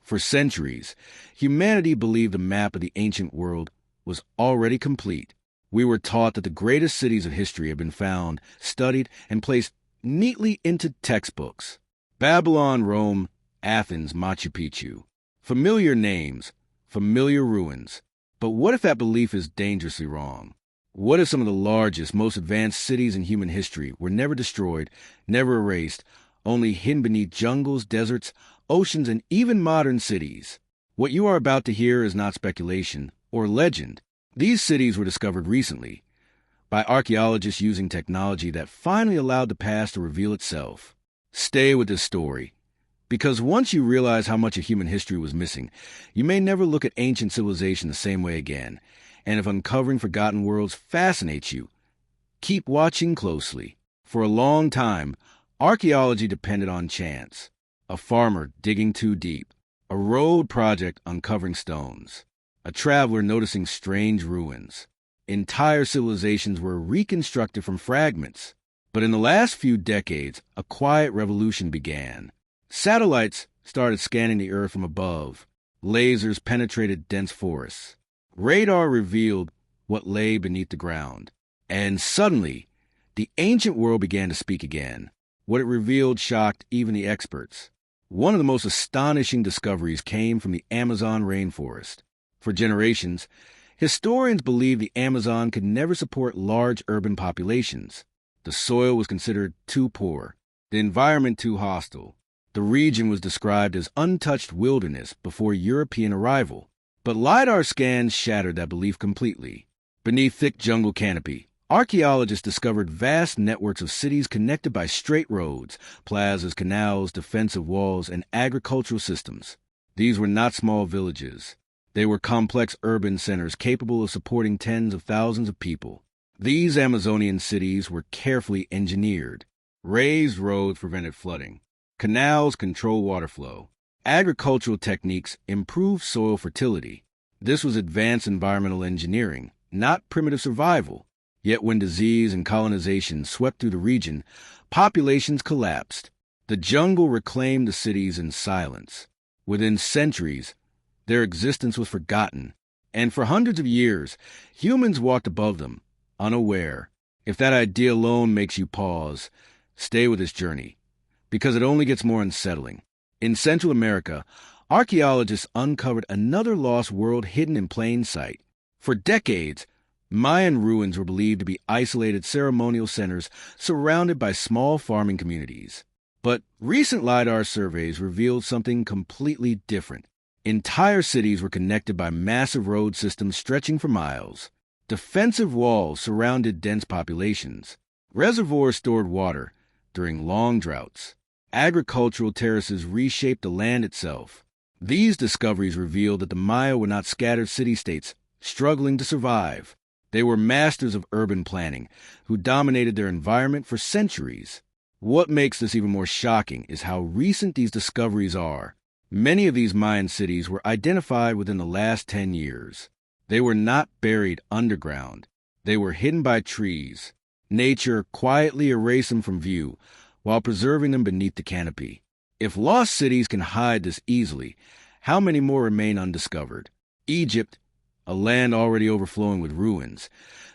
For centuries, humanity believed a map of the ancient world was already complete. We were taught that the greatest cities of history had been found, studied, and placed neatly into textbooks. Babylon, Rome, Athens, Machu Picchu. Familiar names, familiar ruins. But what if that belief is dangerously wrong? What if some of the largest, most advanced cities in human history were never destroyed, never erased, only hidden beneath jungles, deserts, oceans, and even modern cities? What you are about to hear is not speculation or legend. These cities were discovered recently by archaeologists using technology that finally allowed the past to reveal itself. Stay with this story, because once you realize how much of human history was missing, you may never look at ancient civilization the same way again. And if uncovering forgotten worlds fascinates you, keep watching closely. For a long time, archaeology depended on chance. A farmer digging too deep, a road project uncovering stones, a traveler noticing strange ruins. Entire civilizations were reconstructed from fragments. But in the last few decades, a quiet revolution began. Satellites started scanning the Earth from above. Lasers penetrated dense forests. Radar revealed what lay beneath the ground. And suddenly, the ancient world began to speak again. What it revealed shocked even the experts. One of the most astonishing discoveries came from the Amazon rainforest. For generations, historians believed the Amazon could never support large urban populations. The soil was considered too poor, the environment too hostile. The region was described as untouched wilderness before European arrival. But LiDAR scans shattered that belief completely. Beneath thick jungle canopy, archaeologists discovered vast networks of cities connected by straight roads, plazas, canals, defensive walls, and agricultural systems. These were not small villages. They were complex urban centers capable of supporting tens of thousands of people. These Amazonian cities were carefully engineered. Raised roads prevented flooding. Canals controlled water flow. Agricultural techniques improved soil fertility. This was advanced environmental engineering, not primitive survival. Yet when disease and colonization swept through the region, populations collapsed. The jungle reclaimed the cities in silence. Within centuries, their existence was forgotten. And for hundreds of years, humans walked above them, unaware. If that idea alone makes you pause, stay with this journey, because it only gets more unsettling. In Central America, archaeologists uncovered another lost world hidden in plain sight. For decades, Mayan ruins were believed to be isolated ceremonial centers surrounded by small farming communities. But recent LiDAR surveys revealed something completely different. Entire cities were connected by massive road systems stretching for miles. Defensive walls surrounded dense populations. Reservoirs stored water during long droughts. Agricultural terraces reshaped the land itself. These discoveries revealed that the Maya were not scattered city-states struggling to survive. They were masters of urban planning who dominated their environment for centuries. What makes this even more shocking is how recent these discoveries are. Many of these Mayan cities were identified within the last 10 years. They were not buried underground. They were hidden by trees. Nature quietly erased them from view while preserving them beneath the canopy. If lost cities can hide this easily, how many more remain undiscovered? Egypt, a land already overflowing with ruins,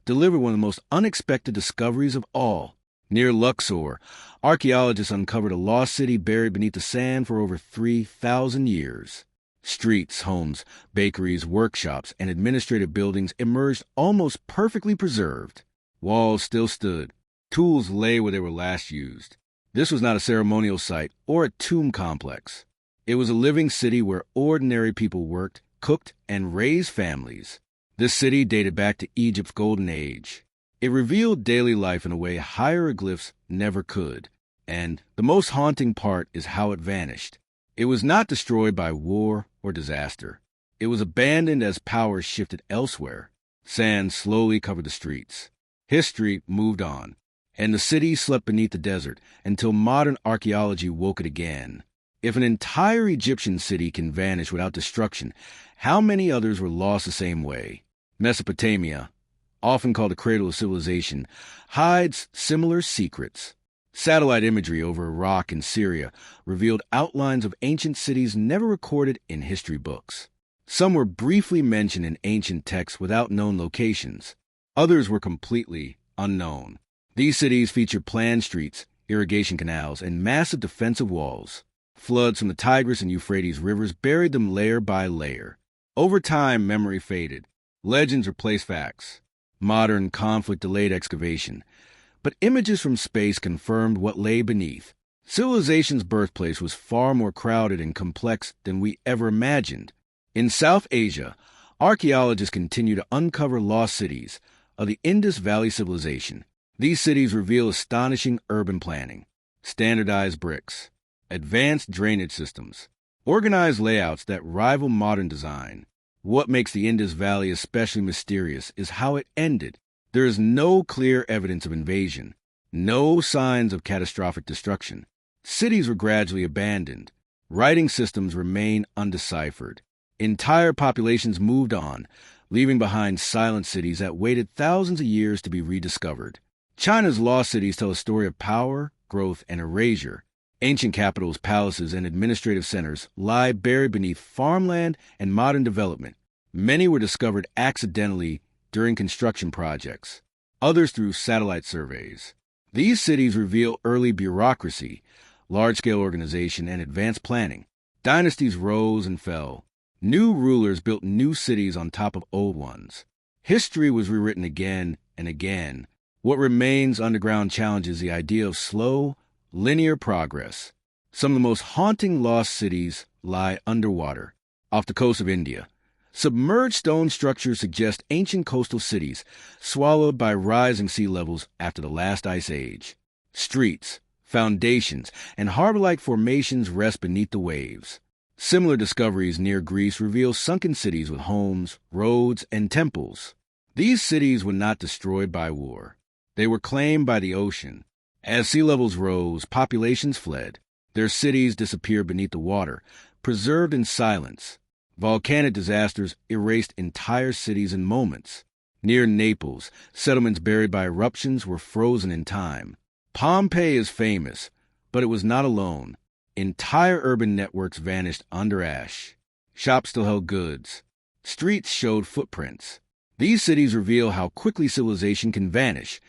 delivered one of the most unexpected discoveries of all. Near Luxor, archaeologists uncovered a lost city buried beneath the sand for over 3,000 years. Streets, homes, bakeries, workshops, and administrative buildings emerged almost perfectly preserved. Walls still stood. Tools lay where they were last used. This was not a ceremonial site or a tomb complex. It was a living city where ordinary people worked, cooked, and raised families. This city dated back to Egypt's golden age. It revealed daily life in a way hieroglyphs never could. And the most haunting part is how it vanished. It was not destroyed by war or disaster. It was abandoned as power shifted elsewhere. Sand slowly covered the streets. History moved on, and the city slept beneath the desert until modern archaeology woke it again. If an entire Egyptian city can vanish without destruction, how many others were lost the same way? Mesopotamia, often called the cradle of civilization, hides similar secrets. Satellite imagery over Iraq and Syria revealed outlines of ancient cities never recorded in history books. Some were briefly mentioned in ancient texts without known locations. Others were completely unknown. These cities featured planned streets, irrigation canals, and massive defensive walls. Floods from the Tigris and Euphrates rivers buried them layer by layer. Over time, memory faded. Legends replaced facts. Modern conflict delayed excavation. But images from space confirmed what lay beneath. Civilization's birthplace was far more crowded and complex than we ever imagined. In South Asia, archaeologists continue to uncover lost cities of the Indus Valley civilization. These cities reveal astonishing urban planning, standardized bricks, advanced drainage systems, organized layouts that rival modern design. What makes the Indus Valley especially mysterious is how it ended. There is no clear evidence of invasion, no signs of catastrophic destruction. Cities were gradually abandoned. Writing systems remain undeciphered. Entire populations moved on, leaving behind silent cities that waited thousands of years to be rediscovered. China's lost cities tell a story of power, growth, and erasure. Ancient capitals, palaces, and administrative centers lie buried beneath farmland and modern development. Many were discovered accidentally during construction projects, others through satellite surveys. These cities reveal early bureaucracy, large-scale organization, and advanced planning. Dynasties rose and fell. New rulers built new cities on top of old ones. History was rewritten again and again. What remains underground challenges the idea of slow, linear progress. Some of the most haunting lost cities lie underwater, off the coast of India. Submerged stone structures suggest ancient coastal cities, swallowed by rising sea levels after the last ice age. Streets, foundations, and harbor-like formations rest beneath the waves. Similar discoveries near Greece reveal sunken cities with homes, roads, and temples. These cities were not destroyed by war. They were claimed by the ocean. As sea levels rose, populations fled. Their cities disappeared beneath the water, preserved in silence. Volcanic disasters erased entire cities in moments. Near Naples, settlements buried by eruptions were frozen in time. Pompeii is famous, but it was not alone. Entire urban networks vanished under ash. Shops still held goods. Streets showed footprints. These cities reveal how quickly civilization can vanish,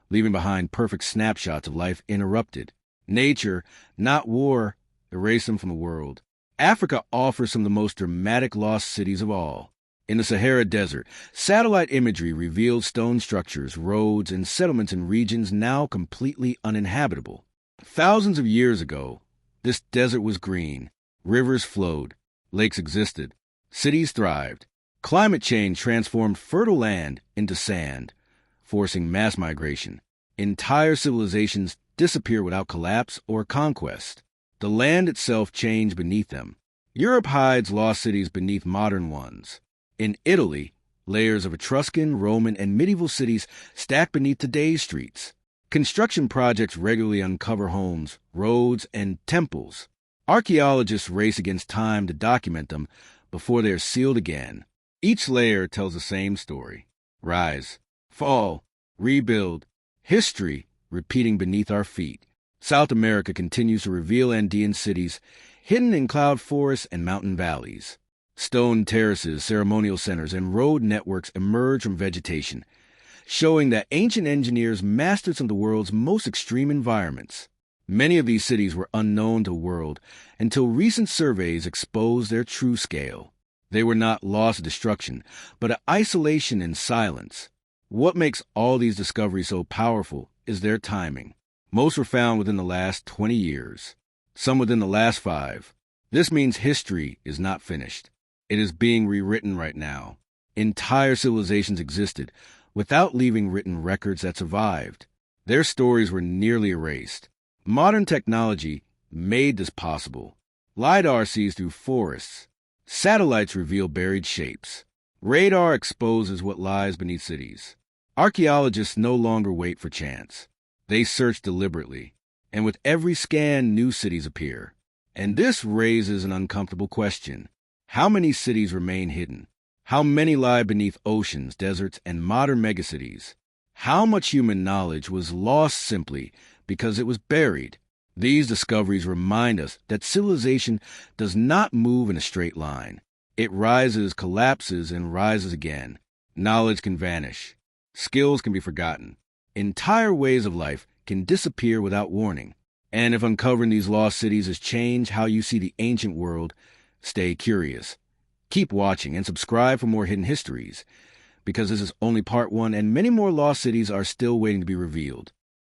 leaving behind perfect snapshots of life interrupted. Nature, not war, erased them from the world. Africa offers some of the most dramatic lost cities of all. In the Sahara Desert, satellite imagery revealed stone structures, roads, and settlements in regions now completely uninhabitable. Thousands of years ago, this desert was green. Rivers flowed. Lakes existed. Cities thrived. Climate change transformed fertile land into sand, forcing mass migration. Entire civilizations disappear without collapse or conquest. The land itself changed beneath them. Europe hides lost cities beneath modern ones. In Italy, layers of Etruscan, Roman, and medieval cities stack beneath today's streets. Construction projects regularly uncover homes, roads, and temples. Archaeologists race against time to document them before they are sealed again. Each layer tells the same story. Rise, fall, rebuild. History repeating beneath our feet. South America continues to reveal Andean cities hidden in cloud forests and mountain valleys. Stone terraces, ceremonial centers, and road networks emerge from vegetation, showing that ancient engineers mastered some of the world's most extreme environments. Many of these cities were unknown to the world until recent surveys exposed their true scale. They were not lost to destruction, but isolation and silence. What makes all these discoveries so powerful is their timing. Most were found within the last 20 years, some within the last 5. This means history is not finished. It is being rewritten right now. Entire civilizations existed without leaving written records that survived. Their stories were nearly erased. Modern technology made this possible. LiDAR sees through forests. Satellites reveal buried shapes. Radar exposes what lies beneath cities. Archaeologists no longer wait for chance. They search deliberately, and with every scan, new cities appear. And this raises an uncomfortable question. How many cities remain hidden? How many lie beneath oceans, deserts, and modern megacities? How much human knowledge was lost simply because it was buried. These discoveries remind us that civilization does not move in a straight line. It rises, collapses, and rises again. Knowledge can vanish. Skills can be forgotten. Entire ways of life can disappear without warning. And if uncovering these lost cities has changed how you see the ancient world, stay curious. Keep watching and subscribe for more hidden histories, because this is only part one and many more lost cities are still waiting to be revealed.